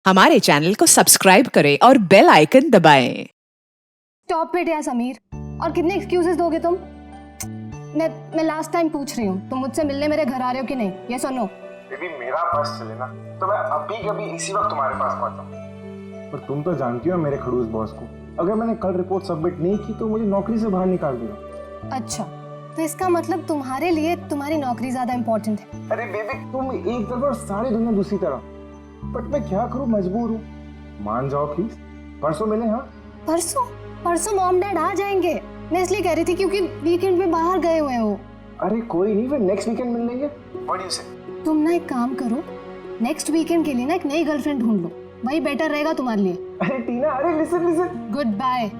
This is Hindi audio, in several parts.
हमारे चैनल को सब्सक्राइब करें और बेल आइकन दबाएं। स्टॉप इट यार समीर, और कितने एक्सक्यूजेस दोगे तुम? मैं लास्ट टाइम पूछ रही हूँ, तुम मुझसे मिलने मेरे घर आ रहे हो कि नहीं, ये सुनो। बेबी मेरा बस चले ना तो मैं अभी कभी इसी वक्त तुम्हारे पास पहुंचा। पर तुम तो जानती हो मेरे खड़ूस बॉस को, अगर मैंने कल रिपोर्ट सबमिट नहीं की तो मुझे नौकरी से बाहर निकाल देगा। अच्छा, तो इसका मतलब तुम्हारे लिए तुम्हारी नौकरी ज्यादा इम्पोर्टेंट है। अरे बेबी तुम एक तरफ और सारी दुनिया दूसरी तरफ, बट मैं क्या करूं, मजबूर हूँ। मान जाओ प्लीज, परसों मिले। हाँ परसों मॉम डैड आ जाएंगे। मैं इसलिए कह रही थी क्योंकि वीकेंड में बाहर गए हुए हो। अरे कोई नहीं, फिर नेक्स्ट वीकेंड मिल लेंगे। व्हाट डू यू से? तुम ना एक काम करो, नेक्स्ट वीकेंड के लिए ना एक नई गर्लफ्रेंड ढूंढ लो, वही बेटर रहेगा तुम्हारे लिए। अरे टीना, अरे listen. Good bye.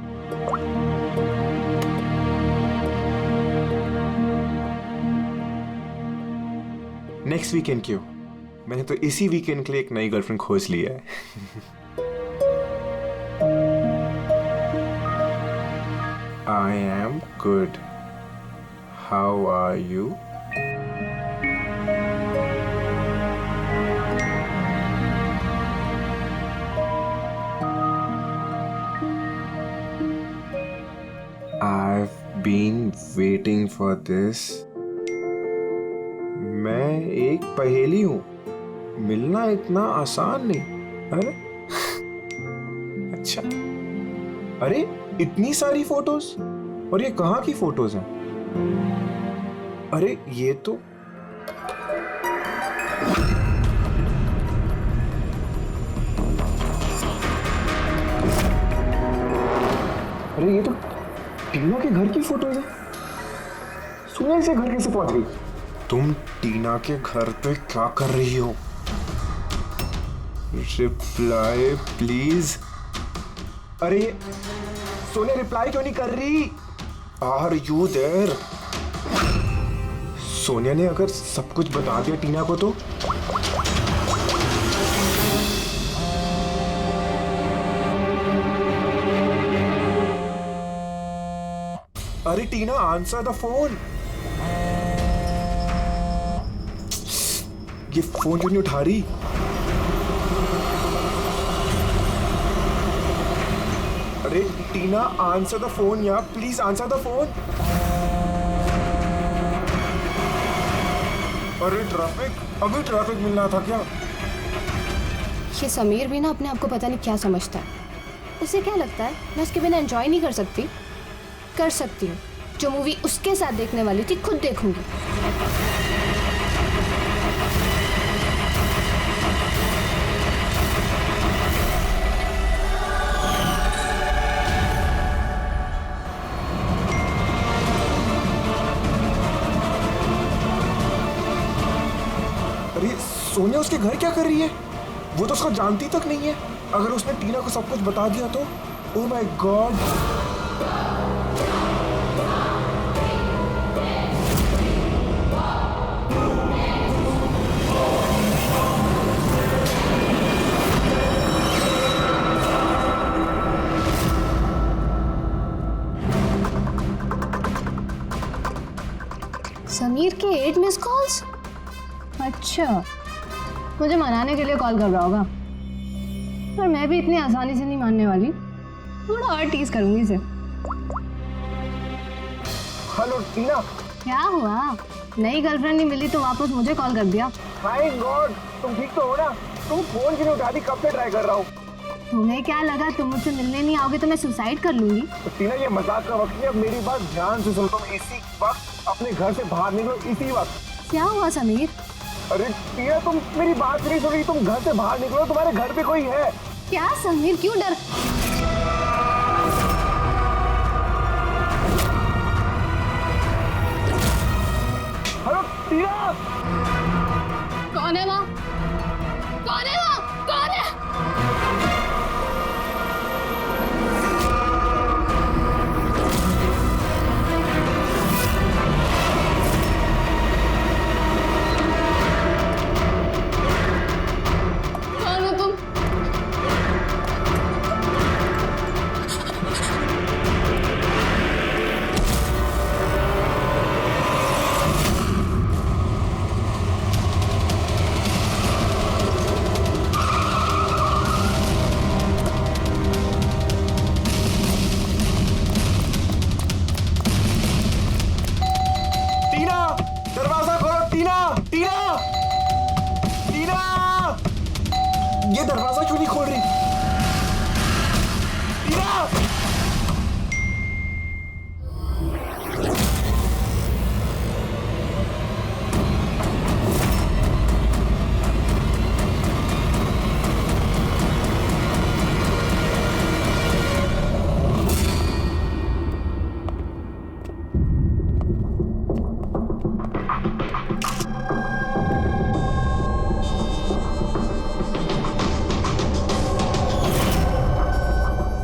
Next weekend क्यों? मैंने तो इसी वीकेंड के लिए एक नई गर्लफ्रेंड खोज लिया है। I am good. How are you? I've been waiting for this. मैं एक पहेली हूँ, मिलना इतना आसान नहीं। अरे अच्छा, अरे इतनी सारी फोटोज, और ये कहाँ की फोटोज हैं? अरे ये तो टीना के घर की फोटोज है। सुनिए, इसे घर कैसे पहुंच गई? तुम टीना के घर पे क्या कर रही हो? Reply please. अरे सोनिया रिप्लाई क्यों नहीं कर रही? Are you there? सोनिया ने अगर सब कुछ बता दिया टीना को तो? अरे टीना, आंसर द फोन। ये फोन क्यों नहीं उठा रही? अरे टीना, आंसर द फोन यार, प्लीज आंसर द फोन। अरे अभी ट्रैफिक मिलना था क्या? ये समीर भी ना अपने आप को पता नहीं क्या समझता है। उसे क्या लगता है मैं उसके बिना एंजॉय नहीं कर सकती? कर सकती हूँ। जो मूवी उसके साथ देखने वाली थी खुद देखूंगी। अरे सोनिया उसके घर क्या कर रही है? वो तो उसको जानती तक नहीं है। अगर उसने टीना को सब कुछ बता दिया तो? Oh my God. समीर के 8 मिस कॉल्स। अच्छा, मुझे मनाने के लिए कॉल कर रहा होगा, पर मैं भी इतनी आसानी से नहीं मानने वाली। थोड़ा और टीज करूंगी इसे। हेलो टीना। क्या हुआ? नई गर्लफ्रेंड नहीं मिली तो वापस मुझे कॉल कर दिया। माय गॉड, तुम ठीक तो हो ना? तुम फोन क्यों नहीं उठा रही? कब से ट्राई कर रहा हूँ। तुम्हें क्या लगा तुम मुझसे मिलने नहीं आओगे तो मैं सुसाइड कर लूंगी? तो टीना, ये मजाक का वक्त नहीं, अब मेरी बात ध्यान से सुनो। तुम इसी वक्त अपने घर से बाहर निकलो, इसी वक्त। क्या हुआ समीर? अरे टीना, तुम मेरी बात नहीं सुन रही। तुम घर से बाहर निकलो, तुम्हारे घर पे कोई है। क्या समीर, क्यों डर? हेलो टीना। कौन है वहाँ? कौन है वहाँ? कौन है? कौन हो तुम? ये दरवाजा क्यों नहीं खोल रही? टीना!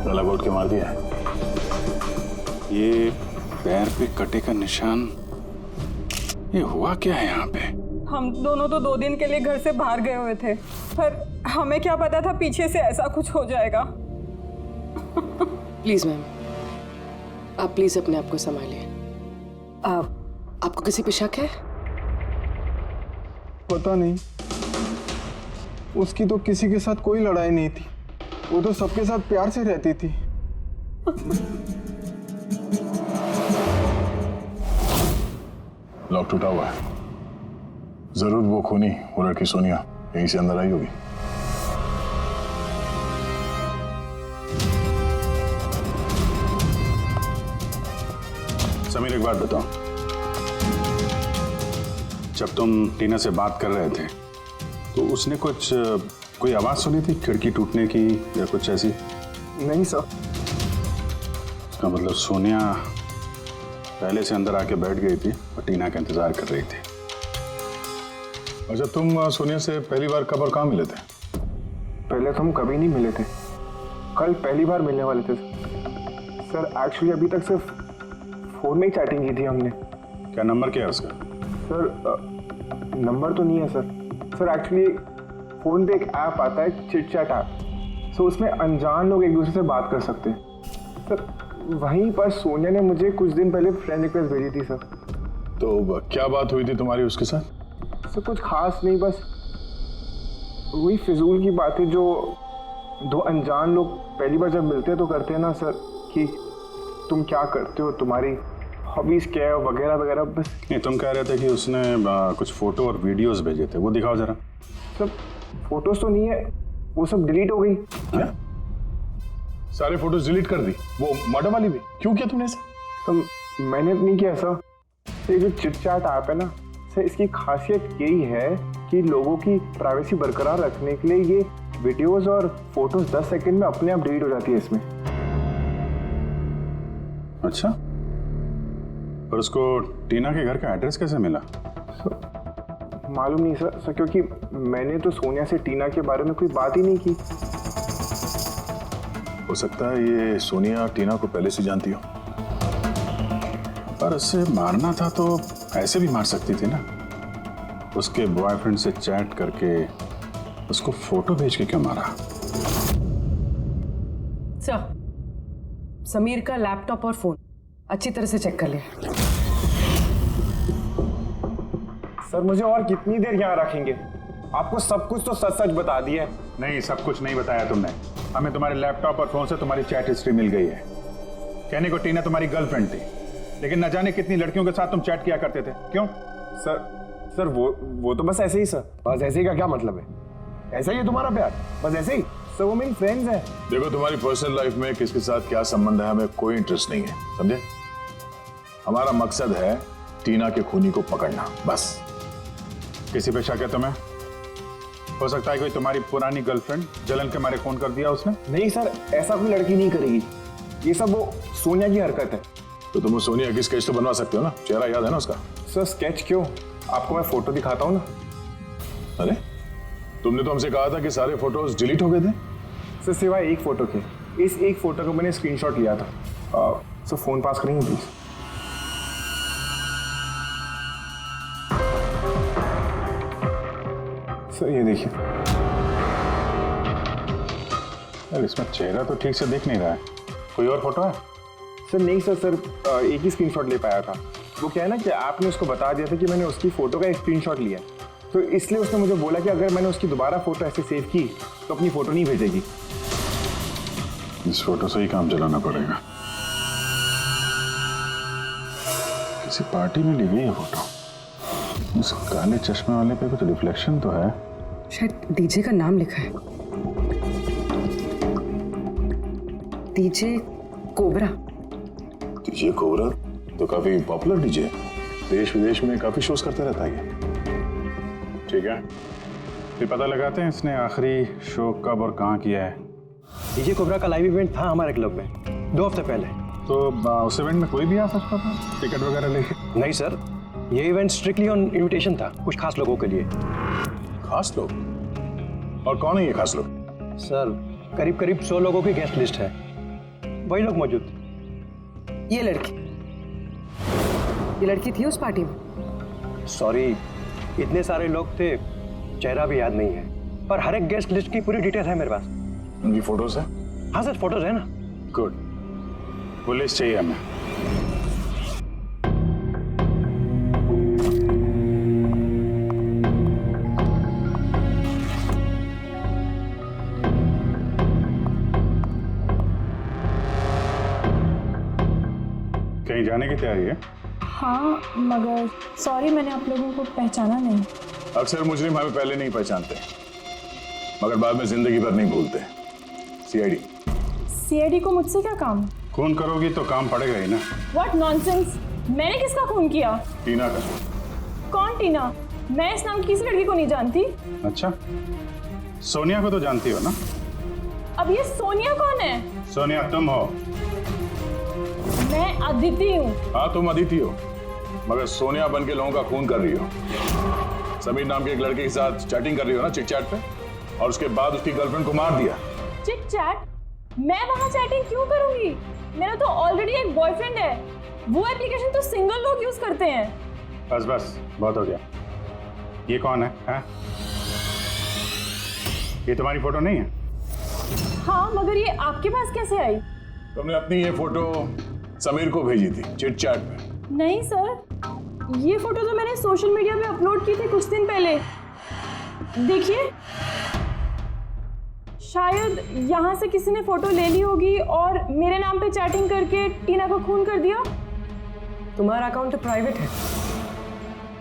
लगावट के मार दिया है। ये पैर पे कटे का निशान, ये हुआ क्या है यहाँ पे? हम दोनों तो 2 दिन के लिए घर से बाहर गए हुए थे, पर हमें क्या पता था पीछे से ऐसा कुछ हो जाएगा। प्लीज मैम, आप प्लीज अपने आप को संभालिए। आपको किसी पे शक है? पता नहीं, उसकी तो किसी के साथ कोई लड़ाई नहीं थी, वो तो सबके साथ प्यार से रहती थी। लॉक टूटा हुआ है, जरूर वो खूनी, वो लड़की सोनिया यहीं से अंदर आई होगी। समीर, एक बात बताओ, जब तुम टीना से बात कर रहे थे तो उसने कोई आवाज सुनी थी खिड़की टूटने की या कुछ ऐसी? नहीं सर। इसका मतलब सोनिया पहले से अंदर आके बैठ गई थी और टीना का इंतजार कर रही थी। अच्छा, तुम सोनिया से पहली बार कब और कहाँ मिले थे? पहले तो हम कभी नहीं मिले थे, कल पहली बार मिलने वाले थे सर। एक्चुअली अभी तक सिर्फ फोन में ही चैटिंग की थी हमने। क्या नंबर क्या है उसका? सर नंबर तो नहीं है सर। सर एक्चुअली फोन पे एक ऐप आता है, चिट चैट ऐप, सो उसमें अनजान लोग एक दूसरे से बात कर सकते हैं सर। वहीं पर सोनिया ने मुझे कुछ दिन पहले फ्रेंड रिक्वेस्ट भेजी थी सर। तो क्या बात हुई थी तुम्हारी उसके साथ? सर कुछ खास नहीं, बस वही फिजूल की बातें जो 2 अनजान लोग पहली बार जब मिलते हैं तो करते हैं ना सर, कि तुम क्या करते हो, तुम्हारी हॉबीज क्या है, वगैरह वगैरह। बस नहीं, तुम कह रहे थे कि उसने कुछ फोटो और वीडियोस भेजे थे, वो दिखाओ जरा। सब फोटोज तो नहीं है, वो सब डिलीट हो गई। क्या? सारे फोटोज डिलीट कर दी, वो मर्डर वाली भी? क्यों किया तुमने ऐसा? सर मैंने नहीं किया सर। ये जो चिट चैट ऐप है ना सर, इसकी खासियत यही है कि लोगों की प्राइवेसी बरकरार रखने के लिए ये वीडियोस और फोटोज 10 सेकंड में अपने आप डिलीट हो जाती है इसमें। अच्छा, पर उसको टीना के घर का एड्रेस कैसे मिला? मालूम नहीं सर, क्योंकि मैंने तो सोनिया से टीना के बारे में कोई बात ही नहीं की। हो सकता है ये सोनिया टीना को पहले से जानती हो, पर उसे मारना था तो ऐसे भी मार सकती थी ना। उसके बॉयफ्रेंड से चैट करके उसको फोटो भेज के क्यों मारा? सर, समीर का लैपटॉप और फोन अच्छी तरह से चेक कर लिया। सर मुझे और कितनी देर यहाँ रखेंगे? आपको सब कुछ तो सच सच बता दिया है। नहीं, सब कुछ नहीं बताया तुमने हमें। तुम्हारे लैपटॉप और फोन से तुम्हारी चैट हिस्ट्री मिल गई है। कहने को टीना तुम्हारी गर्लफ्रेंड थी, लेकिन न जाने कितनी लड़कियों के साथ तुम चैट किया करते थे। क्यों? सर वो तो बस ऐसे ही सर। बस ऐसे ही का क्या मतलब है? ऐसा ही है तुम्हारा प्यार? बस ऐसे ही सर, वो मेरी फ्रेंड्स हैं। देखो, तुम्हारी पर्सनल लाइफ में किसके साथ क्या संबंध है हमें कोई इंटरेस्ट नहीं है, समझे? हमारा मकसद है टीना के खूनी को पकड़ना, बस। किसी पे शक है तुम्हें? हो सकता है कोई तुम्हारी पुरानी गर्लफ्रेंड जलन के मारे फोन कर दिया उसने? नहीं सर, ऐसा कोई लड़की नहीं करेगी। ये सब वो सोनिया की हरकत है। तो तुम सोनिया की स्केच तो बनवा सकते हो ना, चेहरा याद है ना उसका? सर स्केच क्यों, आपको मैं फोटो दिखाता हूँ ना। अरे, तुमने तो हमसे कहा था कि सारे फोटोज डिलीट हो गए थे। सर सिवाय एक फोटो के, इस एक फोटो को मैंने स्क्रीनशॉट लिया था। सर फोन पास करेंगे प्लीज? सर ये देखिए। यार, इसमें चेहरा तो ठीक से दिख नहीं रहा है। कोई और फोटो है? सर नहीं सर, एक ही स्क्रीनशॉट ले पाया था। वो क्या है ना कि आपने उसको बता दिया था कि मैंने उसकी फोटो का एक स्क्रीनशॉट लिया, तो इसलिए उसने मुझे बोला कि अगर मैंने उसकी दोबारा फोटो ऐसे सेव की तो अपनी फोटो नहीं भेजेगी। इस फोटो से ही काम चलाना पड़ेगा। किसी पार्टी में ली गई है फोटो। उस काले चश्मे वाले पे कुछ रिफ्लेक्शन तो है। शायद डीजे का नाम लिखा है। DJ cobra. डीजे कोबरा तो काफी पॉपुलर डीजे है, देश विदेश में काफी शोज करते रहता है ये। ठीक है, फिर पता लगाते हैं इसने आखिरी शो कब और कहाँ किया है। डीजे कोबरा का लाइव इवेंट था हमारे क्लब में 2 हफ्ते पहले। तो उस इवेंट में कोई भी आ सकता था टिकट वगैरह लेके? नहीं सर, ये इवेंट स्ट्रिक्टली ऑन इनविटेशन था, कुछ खास लोगों के लिए। खास लोग? और कौन है ये खास लोग? सर करीब करीब 100 लोगों की गेस्ट लिस्ट है, वही लोग मौजूद। ये लड़की थी उस पार्टी में? सॉरी, इतने सारे लोग थे, चेहरा भी याद नहीं है, पर हर एक गेस्ट लिस्ट की पूरी डिटेल है मेरे पास। उनकी फोटोज है? हाँ सर, फोटोज है ना। गुड, वो लिस्ट चाहिए हमें। कहीं जाने की तैयारी है? हाँ, मगर सॉरी मैंने आप लोगों को पहचाना नहीं। अक्सर मुजरिम हमें पहले नहीं पहचानते, मगर बाद में जिंदगी भर नहीं भूलते। सीआईडी। सीआईडी को मुझसे क्या काम? खून करोगी तो काम पड़ेगा ही ना। What nonsense! मैंने किसका खून किया? टीना का। कौन टीना? मैं इस नाम की किसी लड़की को नहीं जानती। अच्छा, सोनिया को तो जानती हो ना? अब ये सोनिया कौन है? सोनिया तुम हो। मैं अदिति हूँ। हाँ तुम अदिति हो, मगर सोनिया बन के लोगों का खून कर रही हो। समीर नाम के एक लड़के के साथ चैटिंग कर रही हो ना चिट चैट पे, और उसके बाद उसकी गर्लफ्रेंड को मार दिया। Chit chat? मैं वहाँ चैटिंग क्यों करूंगी? मेरा तो ऑलरेडी एक बॉयफ्रेंड है। वो एप्लीकेशन तो सिंगल लोग यूज करते हैं। बस बस, बहुत हो गया। ये कौन है? हाँ? ये तुम्हारी फोटो नहीं है? हाँ, मगर ये आपके पास कैसे आई? तुमने अपनी ये फोटो समीर को भेजी थी चिट चैट पे? नहीं सर, ये फोटो तो मैंने सोशल मीडिया पे अपलोड की थी कुछ दिन पहले। देखिए, शायद यहाँ से किसी ने फोटो ले ली होगी और मेरे नाम पे चैटिंग करके टीना को खून कर दिया। तुम्हारा अकाउंट तो प्राइवेट है,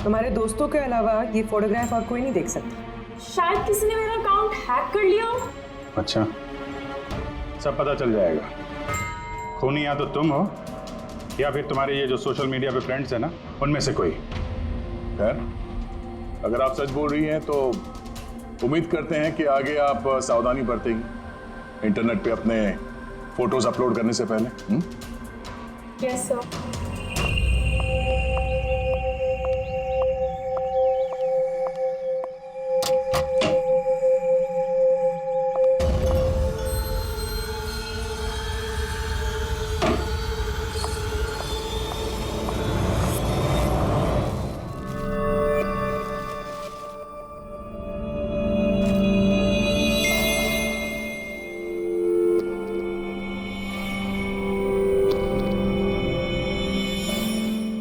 तुम्हारे दोस्तों के अलावा ये फोटोग्राफ और कोई नहीं देख सकता। शायद किसी ने मेरा अकाउंट हैक कर लिया हो। अच्छा, सब पता चल जाएगा। खूनी या तो तुम हो या फिर तुम्हारे ये जो सोशल मीडिया पे फ्रेंड्स है ना, उनमें से कोई। खैर, अगर आप सच बोल रही हैं तो उम्मीद करते हैं कि आगे आप सावधानी बरतेंगी इंटरनेट पे अपने फोटोज अपलोड करने से पहले। Yes sir.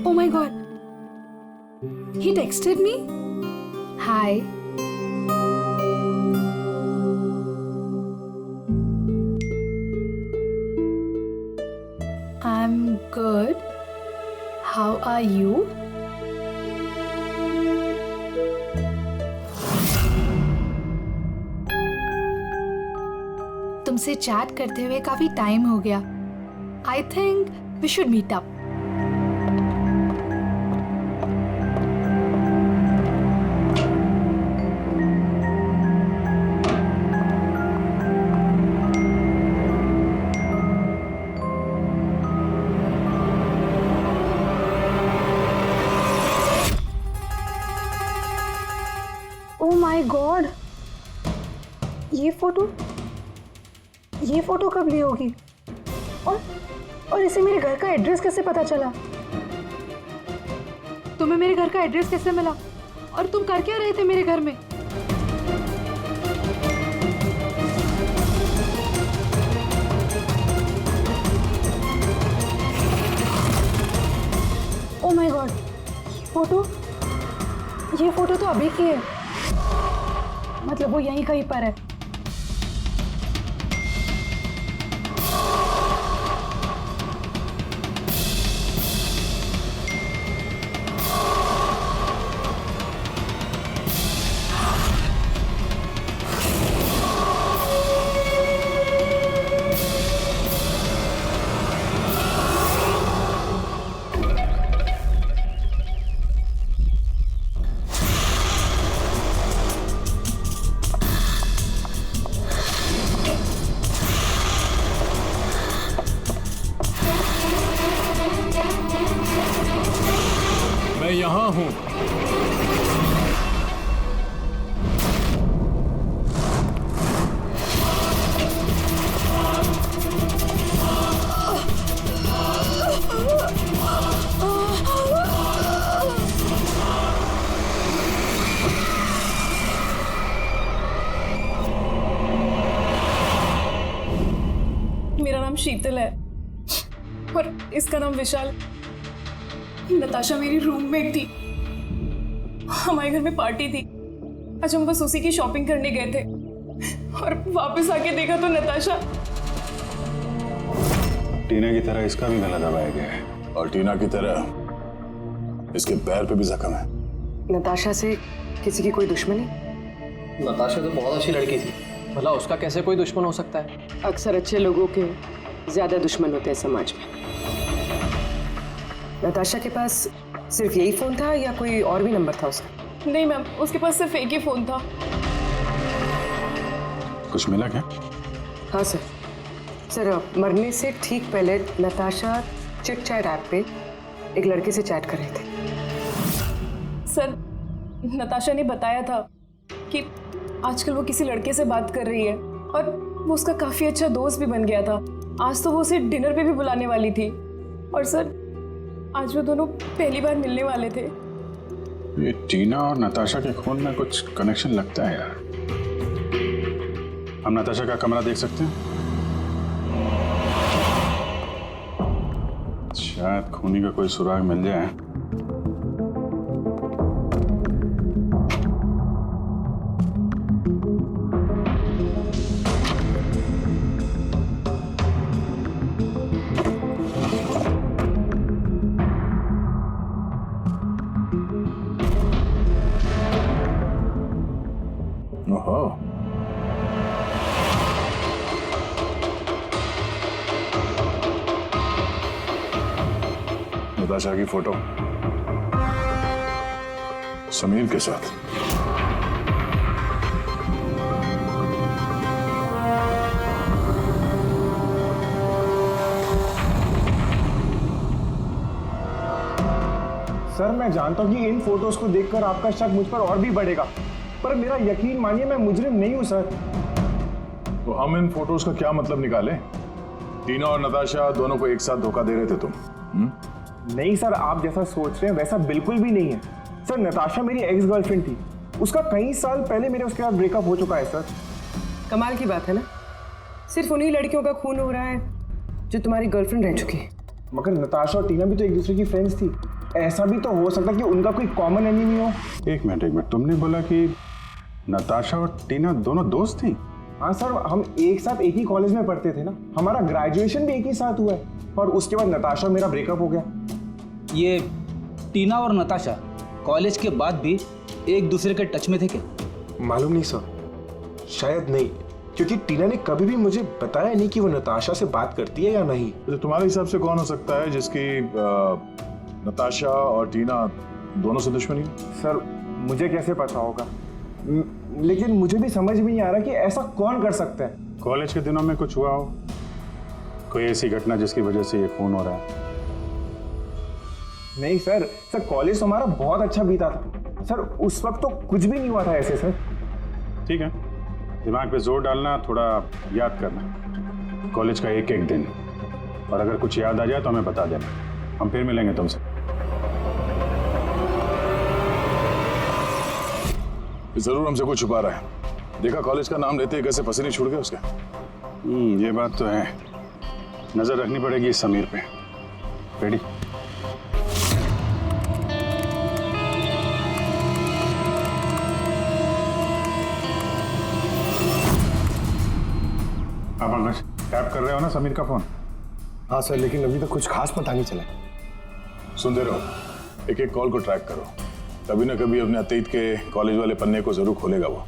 Oh my god. He texted me? Hi. I'm good. How are you? तुमसे चैट करते हुए काफी टाइम हो गया। I think we should meet up. Oh my God, ये फोटो कब ली होगी? और इसे मेरे घर का एड्रेस कैसे पता चला? तुम्हें मेरे घर का एड्रेस कैसे मिला? और तुम कर क्या रहे थे मेरे घर में? ओह माय गॉड, ये फोटो तो अभी की है। मतलब वो यहीं कहीं पर है। नाम शीतल है और इसका नाम विशाल। नताशा मेरी रूममेट थी। हमारे घर में पार्टी थी। आज हम बस उसी की शॉपिंग करने गए थे और वापस आके देखा तो नताशा। टीना की तरह इसका भी गला दबाया गया है और टीना की तरह इसके पैर पे भी जख्म है। नताशा से किसी की कोई दुश्मनी? नताशा तो बहुत अच्छी लड़की थी, भला उसका कैसे कोई दुश्मन हो सकता है? अक्सर अच्छे लोगों के ज्यादा दुश्मन होते हैं समाज में। नताशा के पास सिर्फ यही फोन था या कोई और भी नंबर था उसका? नहीं मैम, उसके पास सिर्फ एक ही फोन था। कुछ मिला क्या? हाँ सर। सर, मरने से ठीक पहले नताशा चिट चैट ऐप पे एक लड़के से चैट कर रहे थे। सर, नताशा ने बताया था कि आजकल वो किसी लड़के से बात कर रही है और वो उसका काफ़ी अच्छा दोस्त भी बन गया था। आज तो वो उसे डिनर पे भी बुलाने वाली थी और सर आज वो दोनों पहली बार मिलने वाले थे। ये टीना और नताशा के खून में कुछ कनेक्शन लगता है यार। हम नताशा का कमरा देख सकते हैं? शायद खूनी का कोई सुराग मिल जाए। ओहो, नताशा की फोटो समीर के साथ। सर मैं जानता हूँ कि इन फोटोज को देखकर आपका शक मुझ पर और भी बढ़ेगा, पर मेरा यकीन मानिए मैं मुजरिम नहीं हूँ सर। तो हम इन फोटोज का क्या मतलब निकाले? टीना और नताशा दोनों को एक साथ धोखा दे रहे थे तुम? नहीं सर, आप जैसा सोच रहे हैं वैसा बिल्कुल भी नहीं है सर। नताशा मेरी एक्स गर्लफ्रेंड थी, उसका कई साल पहले मेरे उसके साथ ब्रेकअप हो चुका है सर। कमाल की बात है ना, सिर्फ उन्हीं लड़कियों का खून हो रहा है जो तुम्हारी गर्लफ्रेंड रह चुकी है। मगर नताशा और टीना भी तो एक दूसरे की फ्रेंड्स थी। ऐसा भी तो हो सकता है कि उनका कोई कॉमन एनिमी हो। एक मिनट, तुमने बोला कि नताशा और टीना दोनों दोस्त थी? हाँ सर, हम एक साथ एक ही कॉलेज में पढ़ते थे ना, हमारा ग्रेजुएशन भी एक ही साथ हुआ है और उसके बाद नताशा और मेरा ब्रेकअप हो गया। ये टीना और नताशा कॉलेज के बाद भी एक दूसरे के टच में थे क्या? मालूम नहीं सर, शायद नहीं, क्योंकि टीना ने कभी भी मुझे बताया नहीं कि वो नताशा से बात करती है या नहीं। तो तुम्हारे हिसाब से कौन हो सकता है जिसकी नताशा और टीना दोनों से दुश्मनी? सर मुझे कैसे पता होगा, लेकिन मुझे भी समझ में नहीं आ रहा कि ऐसा कौन कर सकता है। कॉलेज के दिनों में कुछ हुआ हो, कोई ऐसी घटना जिसकी वजह से ये खून हो रहा है? नहीं सर, कॉलेज तो हमारा बहुत अच्छा बीता था सर, उस वक्त तो कुछ भी नहीं हुआ था ऐसे सर। ठीक है, दिमाग पे जोर डालना, थोड़ा याद करना कॉलेज का एक एक दिन, और अगर कुछ याद आ जाए तो हमें बता देना, हम फिर मिलेंगे तुमसे। जरूर हमसे कुछ छुपा रहा है। देखा कॉलेज का नाम लेते ही कैसे पसीने छूट गए उसके। ये बात तो है, नजर रखनी पड़ेगी इस समीर पे। रेडी? आप अंकश टैप कर रहे हो ना समीर का फोन? हाँ सर, लेकिन अभी तक कुछ खास पता नहीं चला। सुनते रहो, एक एक कॉल को ट्रैक करो, कभी ना कभी अपने अतीत के कॉलेज वाले पन्ने को जरूर खोलेगा वो।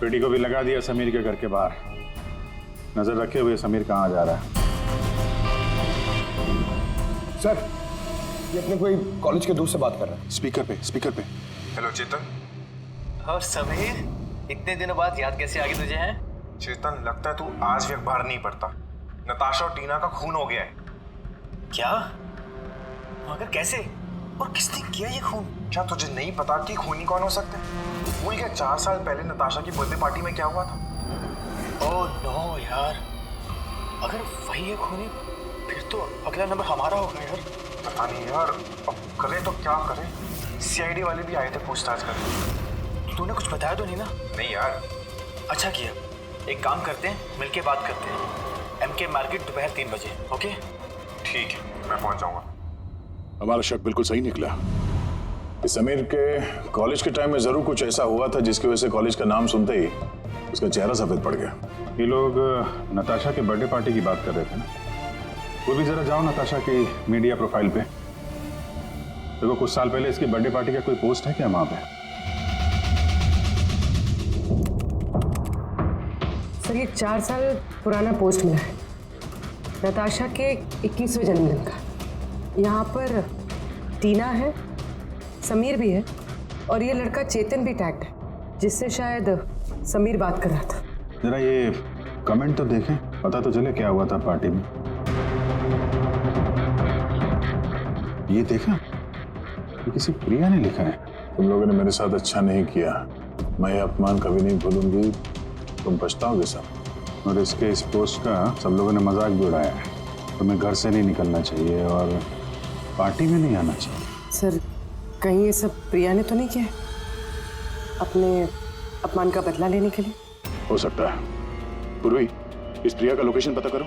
पेटी को भी लगा दिया समीर के घर के बाहर, नजर रखे हुए समीर कहाँ जा रहा है। सर ये अपने कोई कॉलेज के दोस्त से बात कर रहा है। स्पीकर पे। हेलो चेतन। और समीर, इतने दिनों बाद याद कैसे आ गई तुझे? हैं चेतन, लगता है तू आज भी अखबार नहीं पढ़ता। नताशा और टीना का खून हो गया है। क्या? मगर कैसे और किसने किया ये खून? क्या तुझे नहीं पता कि खूनी कौन हो सकते हैं? भूल गया 4 साल पहले नताशा की बर्थडे पार्टी में क्या हुआ था? ओह नो यार, अगर वही है खूनी फिर तो अगला नंबर हमारा होगा यार। पता नहीं यार, अब करें तो क्या करें? सीआईडी वाले भी आए थे पूछताछ करने। तूने कुछ बताया तो नहीं ना? नहीं यार। अच्छा किया, एक काम करते हैं, मिलके बात करते हैं। एमके मार्केट दोपहर 3 बजे। ओके ठीक है, मैं पहुंच जाऊंगा। हमारा शक बिल्कुल सही निकला कि समीर के कॉलेज के टाइम में जरूर कुछ ऐसा हुआ था जिसकी वजह से कॉलेज का नाम सुनते ही उसका चेहरा सफेद पड़ गया। ये लोग नताशा के बर्थडे पार्टी की बात कर रहे थे ना, वो भी जरा जाओ नताशा की मीडिया प्रोफाइल पे। देखो कुछ साल पहले इसकी बर्थडे पार्टी का कोई पोस्ट है क्या वहां पे? सर ये 4 साल पुराना पोस्ट मिला है, नताशा के 21वें जन्मदिन का। यहाँ पर टीना है, समीर भी है और ये लड़का चेतन भी टैग्ड है, जिससे शायद समीर बात कर रहा था। जरा ये कमेंट तो देखें, पता तो चले क्या हुआ था पार्टी में। ये देखा, ये किसी प्रिया ने लिखा है। तुम लोगों ने मेरे साथ अच्छा नहीं किया, मैं ये अपमान कभी नहीं भूलूंगी, तुम पछताओगे सब। और इसके इस पोस्ट का सब लोगों ने मजाक भी उड़ाया है। तुम्हें घर से नहीं निकलना चाहिए और पार्टी में नहीं आना चाहिए। सर कहीं ये सब प्रिया ने तो नहीं किया है? अपने अपमान का बदला लेने के लिए? हो सकता है। पूर्वी, इस प्रिया का लोकेशन पता करो।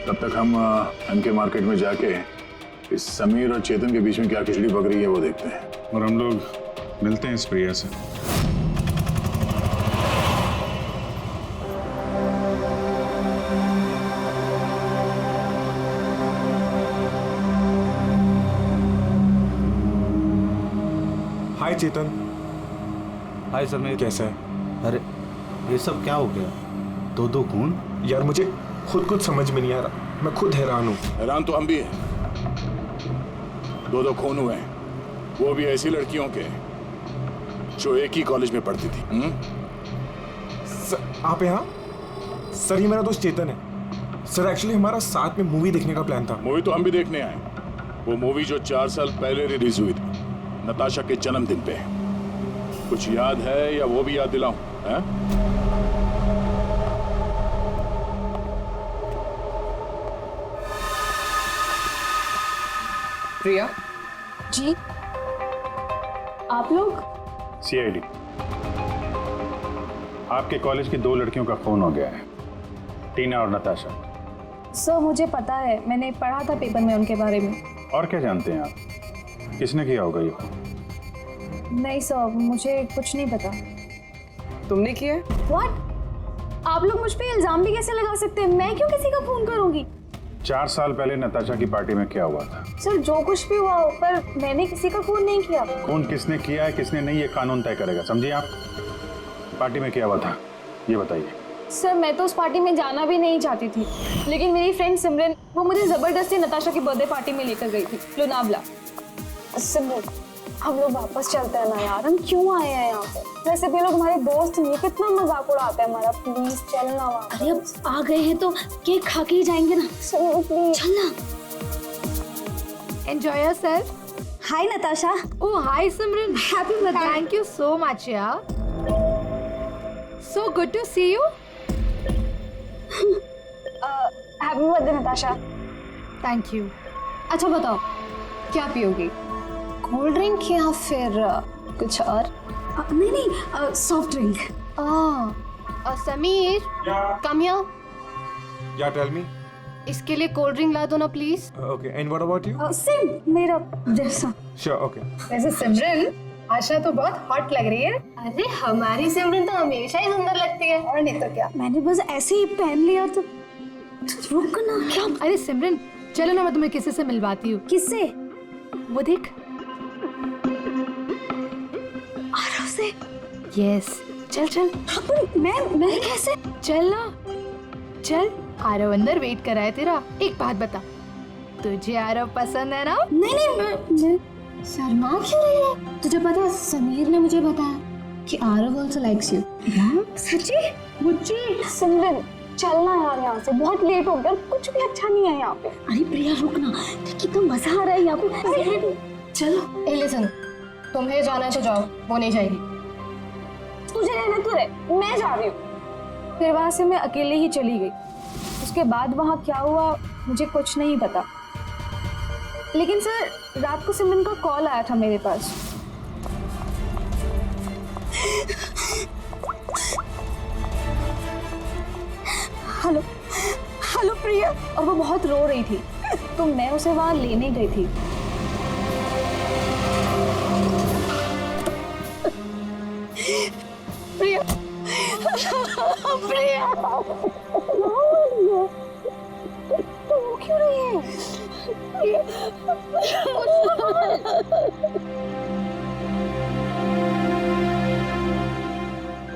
तब तक हम एमके मार्केट में जाके इस समीर और चेतन के बीच में क्या खिचड़ी पक रही है वो देखते हैं। और हम लोग मिलते हैं इस प्रिया से। हाय चेतन। हाय समीर, कैसा है? अरे ये सब क्या हो गया? दो खून? यार मुझे खुद कुछ समझ में नहीं आ रहा, मैं खुद हैरान हूँ। हैरान तो हम भी हैं। दो खून हुए हैं, वो भी ऐसी लड़कियों के जो एक ही कॉलेज में पढ़ती थी। सर आप यहाँ? सर ये मेरा दोस्त चेतन है। सर एक्चुअली हमारा साथ में मूवी देखने का प्लान था। मूवी तो हम भी देखने आए। वो मूवी जो 4 साल पहले रिलीज हुई थी, नताशा के जन्मदिन पे। कुछ याद है या वो भी याद दिलाऊं? हैं? प्रिया जी आप लोग? CID, आपके कॉलेज की 2 लड़कियों का खून हो गया है, टीना और नताशा। सर मुझे पता है, मैंने पढ़ा था पेपर में उनके बारे में। और क्या जानते हैं आप? किसने किया होगा ये खून? नहीं सर, मुझे कुछ नहीं पता। तुमने किया है? व्हाट? आप लोग मुझ पे इल्जाम भी कैसे लगा सकते हैं? मैं क्यों किसी का खून करूंगी? 4 साल पहले नताशा की पार्टी में क्या हुआ था? सर जो कुछ भी हुआ हो, पर मैंने किसी का खून नहीं किया। खून किसने किया है किसने नहीं, ये कानून तय करेगा, समझिए आप। पार्टी में क्या हुआ था ये बताइए। सर मैं तो उस पार्टी में जाना भी नहीं चाहती थी, लेकिन मेरी फ्रेंड सिमरन वो मुझे जबरदस्ती नताशा की बर्थडे पार्टी में लेकर गई थी, लोनावला। सिमरन हम लोग वापस चलते हैं ना यार, हम क्यों आए हैं यहाँ पे? वैसे भी लोग हमारे दोस्त नहीं, कितना मजाक उड़ाते हैं हमारा। प्लीज चलना वहाँ। अरे अब आ गए हैं तो केक खा के ही जाएंगे ना। प्लीज चलना। Enjoy yourself. Hi Natasha. Oh, hi Simran. Happy birthday. Thank you so much, yeah. So good to see you. Happy birthday Natasha. Thank you. अच्छा बताओ, क्या पियोगी? कोल्ड ड्रिंक या फिर कुछ और? नहीं soft drink. Sameer, come here. या टेल मी। इसके लिए कोल्ड ड्रिंक ला दो ना please. Okay and what about you? Same मेरा जैसा। Sure okay. वैसे सिमरन आशा तो बहुत हॉट लग रही है। अरे हमारी सिमरन तो हमेशा ही सुंदर लगती है, और नहीं तो क्या। मैंने बस ऐसे ही पहन लिया तो रुक ना। क्या? अरे सिमरन चलो ना, मैं तुम्हें किसी से मिलवाती हूँ। किससे? वो देख। आरव से? यस, चल चल। मैं कैसे? चल ना, चल। आरव अंदर वेट कर रहा है तेरा। एक बात बता, तुझे आरव पसंद है ना? नहीं मैं शर्मा क्यों रही है? तुझे पता है समीर ने मुझे बताया कि आरव आल्सो लाइक्स यू। सच्ची? मुझे? सिमरन चलना यार यहाँ से, बहुत लेट हो गया, कुछ भी अच्छा नहीं है यहाँ पे। अरे प्रिया रुकना, कितना मजा आ रहा है यहाँ पे। चलो। ए लिसन, तुम्हें जाना है तो जाओ, वो नहीं जाएगी। तुझे रहना तो रहे, मैं जा रही हूँ। फिर वहां से मैं अकेले ही चली गई। उसके बाद वहां क्या हुआ मुझे कुछ नहीं पता, लेकिन सर रात को सिमरन का कॉल आया था मेरे पास। हेलो हेलो प्रिया, और वो बहुत रो रही थी, तो मैं उसे वहां लेने गई थी। प्रिया, प्रिया, तू क्यों रही है?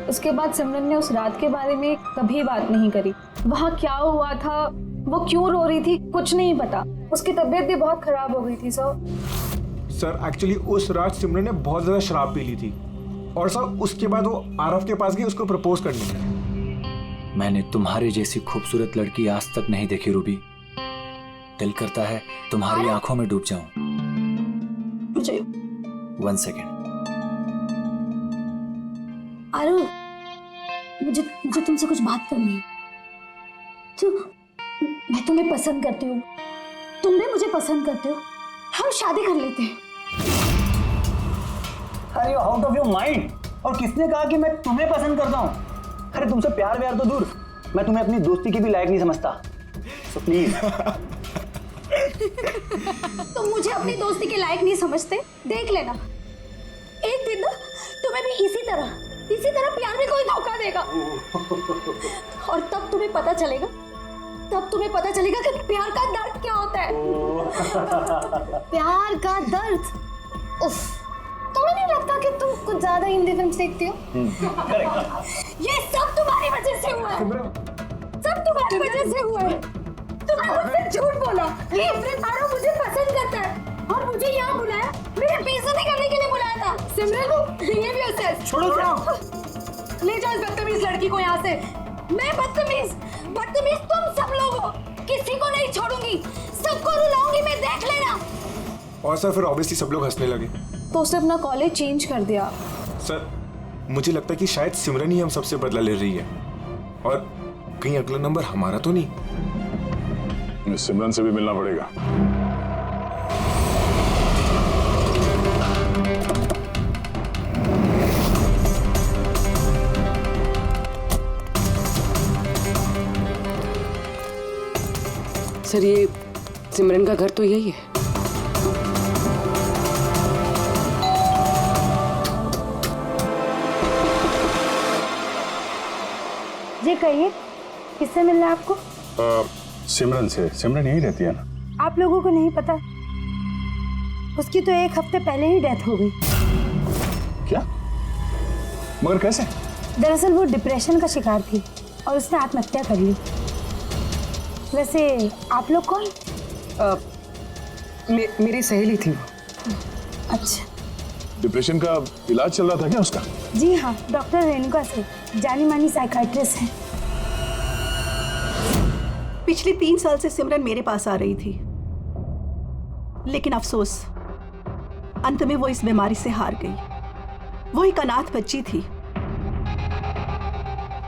उसके बाद सिमरन ने उस रात के बारे में कभी बात नहीं करी। वहाँ क्या हुआ था, वो क्यों रो रही थी, कुछ नहीं पता। उसकी तबीयत भी बहुत खराब हो गई थी सर एक्चुअली उस रात सिमरन ने बहुत ज्यादा शराब पी ली थी और सर उसके बाद वो आरव के पास गई उसको प्रपोज करने। मैंने तुम्हारे जैसी खूबसूरत लड़की आज तक नहीं देखी रूबी। दिल करता है तुम्हारी आंखों में डूब जाऊं। मुझे 1 सेकेंड। आरव, मुझे तुमसे कुछ बात करनी है। मैं तुम्हें पसंद करती हूँ, तुम भी मुझे पसंद करते हो, हम शादी कर लेते हैं। अरे आउट ऑफ योर माइंड। और किसने कहा कि मैं तुम्हें पसंद करता हूँ? अरे तुमसे प्यार व्यार तो दूर, मैं तुम्हें अपनी दोस्ती की भी लायक नहीं समझता। So please. तुम मुझे अपनी दोस्ती के लायक नहीं समझते, देख लेना एक दिन ना तुम्हें भी इसी तरह प्यार में कोई धोखा देगा और तब तुम्हें पता चलेगा कि प्यार का दर्द क्या होता है। प्यार का दर्द। उफ, तुम्हें नहीं लगता कि तुम कुछ ज्यादा हिंदी फिल्म देखती हो? ये सब तुम्हारी वजह से हुआ है, सब तुम्हारी वजह से हुआ है। तुमने मुझसे झूठ बोला कि आरव मुझे पसंद करता है और मुझे यहाँ बुलाया, मेरे बेइज्जती करने के लिए बुलाया था। सिमरन, बिहेव योरसेल्फ। छोड़ो, ले जाओ इस बदतमीज लड़की को यहाँ से। मैं बदतमीज तुम सब लोग हो, किसी को नहीं छोड़ूंगी, सबको रुलाऊंगी मैं, देख लेना। और सर फिर ऑब्वियसली सब लोग हंसने लगे। तो उसने अपना कॉलेज चेंज कर दिया। सर मुझे लगता है कि शायद सिमरन ही हम सबसे बदला ले रही है और कहीं अगला नंबर हमारा तो नहीं। सिमरन से भी मिलना पड़ेगा। सर ये सिमरन का घर तो यही है। जी कहिए, किससे मिलना है आपको? सिमरन से। सिमरन यहीं रहती है ना? आप लोगों को नहीं पता, उसकी तो 1 हफ्ते पहले ही डेथ हो गई। क्या? मगर कैसे? दरअसल वो डिप्रेशन का शिकार थी और उसने आत्महत्या कर ली। वैसे आप लोग कौन? मेरी सहेली थी वो। अच्छा। डिप्रेशन का इलाज चल रहा था क्या उसका? जी हाँ, डॉक्टर रेणुका से, जानी मानी साइकाइट्रिस्ट हैं। पिछले 3 साल से सिमरन मेरे पास आ रही थी, लेकिन अफसोस अंत में वो इस बीमारी से हार गई। वो एक अनाथ बच्ची थी,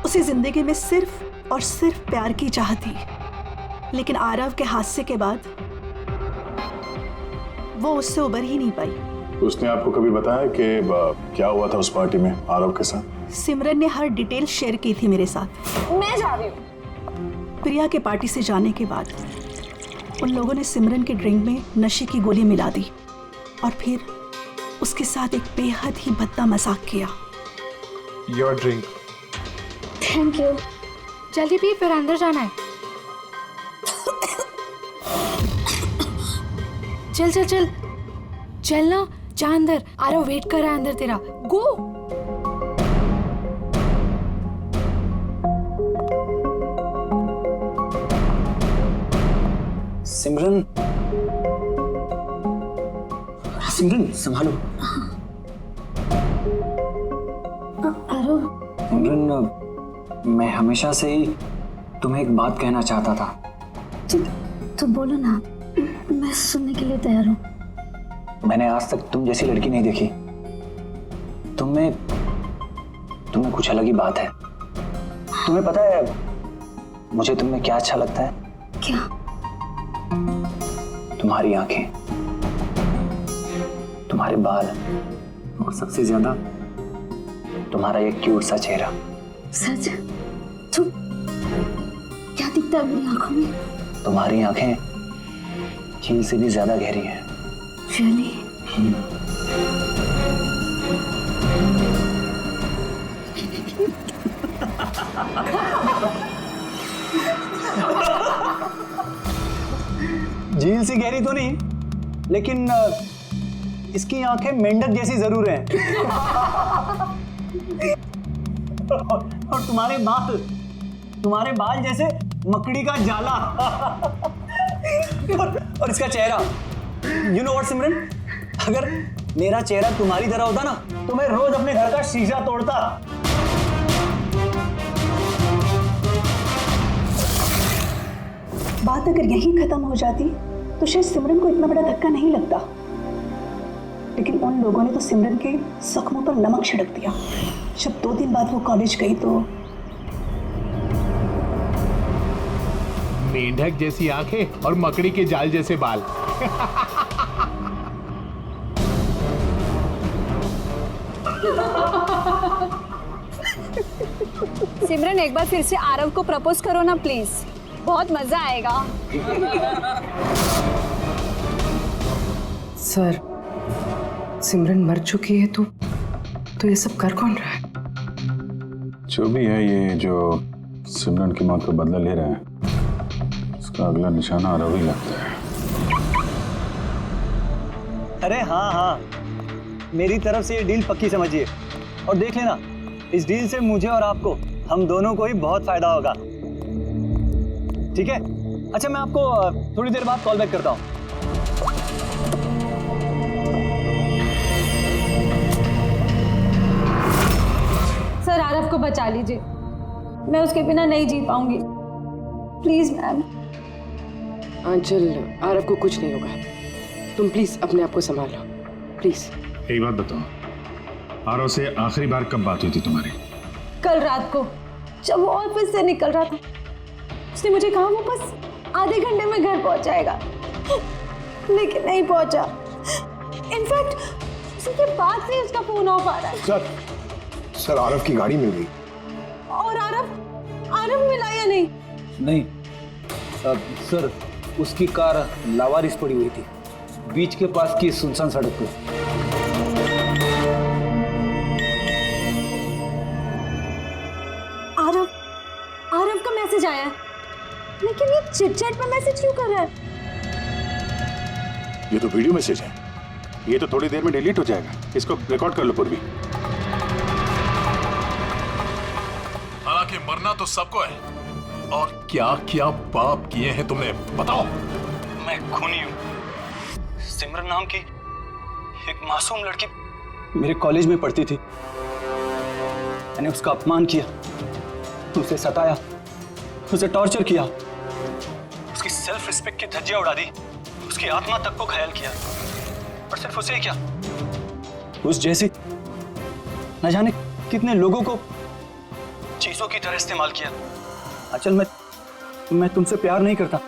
उसे जिंदगी में सिर्फ और सिर्फ प्यार की चाह थी, लेकिन आरव के हादसे के बाद वो उससे उबर ही नहीं पाई। उसने आपको कभी बताया कि क्या हुआ था उस पार्टी में आरव के साथ? सिमरन ने हर डिटेल शेयर की थी मेरे साथ। मैं जा रही हूँ। प्रिया के पार्टी से जाने के बाद उन लोगों ने सिमरन के ड्रिंक में नशे की गोली मिला दी और फिर उसके साथ एक बेहद ही भद्दा मजाक किया। Your drink. Thank you. जल्दी पी, फिर अंदर जाना है। चल चल चल चल ना, जा अंदर, आरव वेट कर रहा है अंदर तेरा। गो। सिमरन, सिमरन संभालो। आरव। सिमरन, मैं हमेशा से ही तुम्हें एक बात कहना चाहता था। तो बोलो ना, मैं सुनने के लिए तैयार हूँ। मैंने आज तक तुम जैसी लड़की नहीं देखी। तुम्हें कुछ अलग ही बात है। तुम्हें पता है मुझे तुम में क्या अच्छा लगता है? क्या? तुम्हारी आंखें, तुम्हारे बाल और सबसे ज्यादा तुम्हारा ये क्यूट सा चेहरा। सच? तू क्या दिखता है मेरी आंखों में? तुम्हारी आंखें झील से भी ज्यादा गहरी हैं। Really? झील से गहरी तो नहीं, लेकिन इसकी आंखें मेंढक जैसी जरूर हैं। और तुम्हारे बाल जैसे मकड़ी का जाला। और इसका चेहरा, यू नो व्हाट सिमरन, अगर मेरा चेहरा तुम्हारी तरह होता ना तो मैं रोज अपने घर का शीशा तोड़ता। बात अगर यहीं खत्म हो जाती तो शायद सिमरन को इतना बड़ा धक्का नहीं लगता, लेकिन उन लोगों ने तो सिमरन के जख्मों पर नमक छिड़क दिया। जब 2 दिन बाद वो कॉलेज गई तो मेंढक जैसी आंखें और मकड़ी के जाल जैसे बाल। सिमरन एक बार फिर से आरव को प्रपोज करो ना प्लीज, बहुत मजा आएगा। सर, सिमरन मर चुकी है तो ये सब कर कौन रहा है? जो भी है, ये जो सिमरन की मौत का बदला ले रहे हैं, इसका अगला निशाना आरव ही लगता है। अरे हाँ, मेरी तरफ से ये डील पक्की समझिए और देख लेना, इस डील से मुझे और आपको, हम दोनों को ही बहुत फायदा होगा। ठीक है? अच्छा, मैं आपको थोड़ी देर बाद कॉल बैक करता हूँ। सर आरव को बचा लीजिए, मैं उसके बिना नहीं जी पाऊंगी, प्लीज मैम। आंचल, आरव को कुछ नहीं होगा, तुम प्लीज अपने आप को संभालो, प्लीज। एक बात बताओ, आरव से आखिरी बार कब बात हुई थी तुम्हारी? कल रात को, जब वो ऑफिस से निकल रहा था, उसने मुझे कहा वो बस आधे घंटे में घर पहुंच जाएगा, लेकिन नहीं पहुंचा। इनफैक्ट उसी के बाद से उसका फोन ऑफ आ रहा है। सर आरव की गाड़ी मिल गई। और आरव मिला या नहीं? नहीं सर, उसकी कार लावारिस पड़ी हुई थी बीच के पास की सुनसान सड़क पे। आरव का मैसेज आया है, लेकिन ये चिट-चैट पे मैसेज क्यों कर रहा है? ये तो वीडियो मैसेज है, ये तो थोड़ी देर में डिलीट हो जाएगा, इसको रिकॉर्ड कर लो पूर्वी। हालांकि मरना तो सबको है, और क्या क्या पाप किए हैं तुमने, बताओ। मैं खूनी हूँ। सिमरन नाम की एक मासूम लड़की मेरे कॉलेज में पढ़ती थी, मैंने उसका अपमान किया, उसे सताया, उसे टॉर्चर किया, उसकी सेल्फ रिस्पेक्ट की धज्जियां उड़ा दी, उसकी आत्मा तक को घायल किया। और सिर्फ उसे क्या, उस जैसी न जाने कितने लोगों को चीजों की तरह इस्तेमाल किया। अचल, मैं तुमसे प्यार नहीं करता,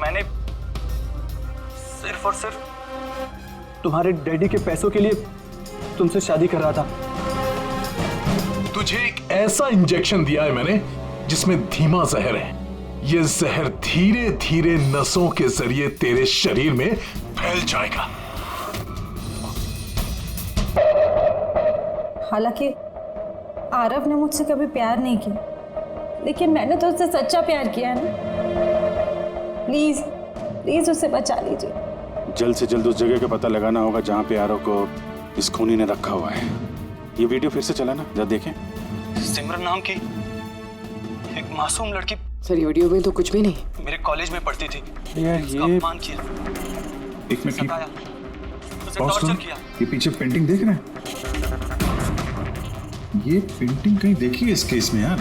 मैंने सिर्फ और सिर्फ तुम्हारे डैडी के पैसों के लिए तुमसे शादी कर रहा था। तुझे एक ऐसा इंजेक्शन दिया है मैंने जिसमें धीमा जहर है। ये जहर धीरे धीरे नसों के जरिए तेरे शरीर में फैल जाएगा। हालांकि आरव ने मुझसे कभी प्यार नहीं किया, लेकिन मैंने तो उससे सच्चा प्यार किया है ना। प्लीज उसे बचा लीजिए। जल्द से जल्द उस जगह का पता लगाना होगा जहाँ पे आरव को इस खूनी ने रखा हुआ है। ये वीडियो फिर से चला ना, जरा देखें। सिमरन नाम की एक मासूम लड़की, सर ये वीडियो में तो कुछ भी नहीं, मेरे कॉलेज में पढ़ती थी। यार उसका अपमान किया, एक मिनट, सताया, उसे टॉर्चर किया। ये पीछे पेंटिंग देख रहे हैं? ये पेंटिंग कहीं देखी है इस केस में यार?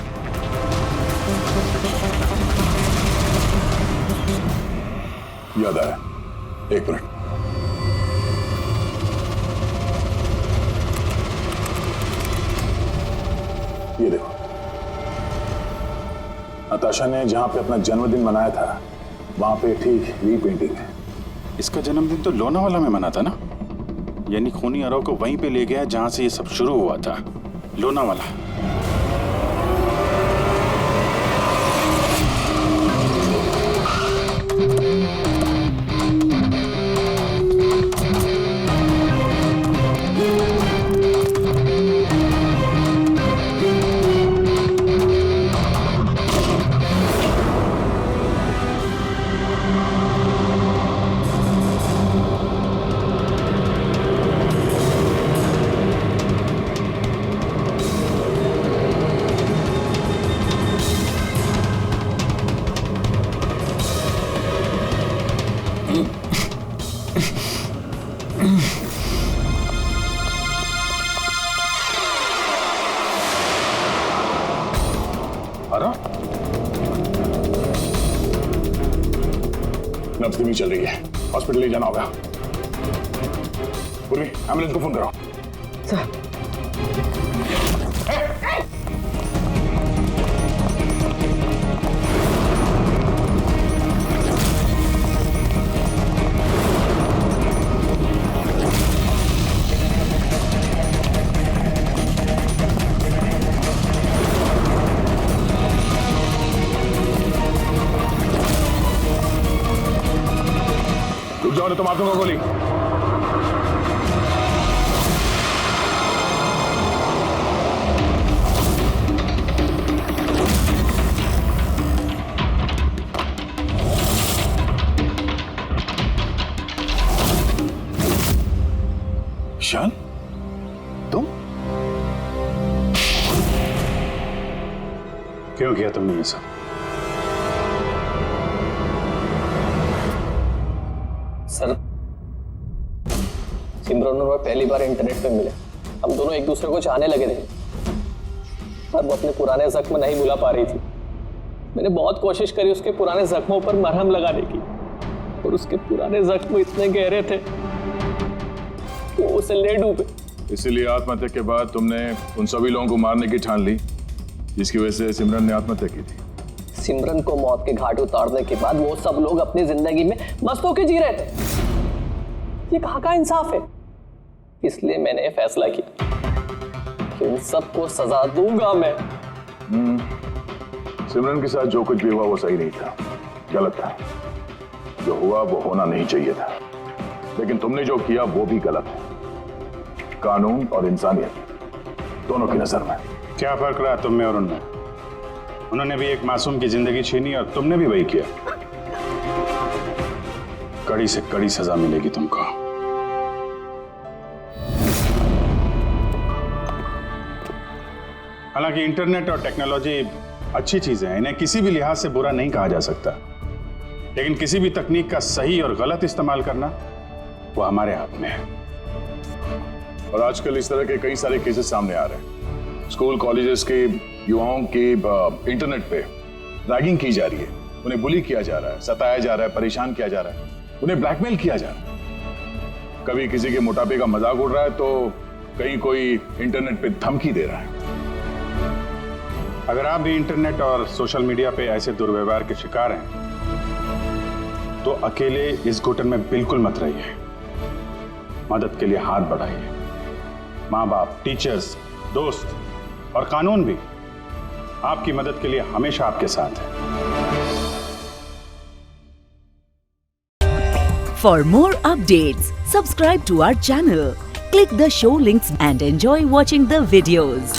याद आया, एक मिनट। ये देखो, नताशा ने जहां पे अपना जन्मदिन मनाया था वहां पे ठीक यही पेंटिंग है। इसका जन्मदिन तो लोनावाला में मना था ना, यानी खूनी आरव को वहीं पे ले गया जहां से ये सब शुरू हुआ था, लोनावाला। नब्ज धीमी चल रही है, हॉस्पिटल ले जाना होगा। पूर्वी, एम्बुलेंस को फोन करो। सर रुक जाओ, तो मार दूंगा गोली। ईशान, तुम क्यों किया तुमने ये सब? सर, सिमरन और मैं पहली बार इंटरनेट पे मिले। हम दोनों एक दूसरे को चाहने लगे थे, पर वो अपने पुराने जख्म नहीं भुला पा रही थी। मैंने बहुत कोशिश करी उसके पुराने जख्मों पर मरहम लगाने की, और उसके पुराने जख्म इतने गहरे थे वो उसे ले डूबे। इसीलिए आत्महत्या के बाद तुमने उन सभी लोगों को मारने की ठान ली जिसकी वजह से सिमरन ने आत्महत्या की थी। सिमरन को मौत के घाट उतारने के बाद वो सब लोग अपनी जिंदगी में मस्त होकर जी रहे थे। ये कहाँ का इंसाफ है? इसलिए मैंने फैसला किया कि उन सबको सजा दूंगा मैं। सिमरन के साथ जो कुछ भी हुआ वो सही नहीं था, गलत था। जो हुआ वो होना नहीं चाहिए था, लेकिन तुमने जो किया वो भी गलत है। कानून और इंसानियत दोनों की नजर में। क्या फर्क रहा तुम में और उनमें? उन्होंने भी एक मासूम की जिंदगी छीनी और तुमने भी वही किया। कड़ी से कड़ी सजा मिलेगी तुमको। हालांकि इंटरनेट और टेक्नोलॉजी अच्छी चीजें हैं, इन्हें किसी भी लिहाज से बुरा नहीं कहा जा सकता, लेकिन किसी भी तकनीक का सही और गलत इस्तेमाल करना वो हमारे हाथ में है। और आजकल इस तरह के कई सारे केसेस सामने आ रहे हैं। स्कूल कॉलेजेस के युवाओं की इंटरनेट पे रैगिंग की जा रही है, उन्हें बुली किया जा रहा है, सताया जा रहा है, परेशान किया जा रहा है, उन्हें ब्लैकमेल किया जा रहा है। कभी किसी के मोटापे का मजाक उड़ रहा है तो कहीं कोई इंटरनेट पे धमकी दे रहा है। अगर आप भी इंटरनेट और सोशल मीडिया पे ऐसे दुर्व्यवहार के शिकार हैं तो अकेले इस घुटन में बिल्कुल मत रहिए। मदद के लिए हाथ बढ़ाइए। माँ बाप, टीचर्स, दोस्त और कानून भी आपकी मदद के लिए हमेशा आपके साथ है। For more updates, subscribe to our channel, click the show links and enjoy watching the videos.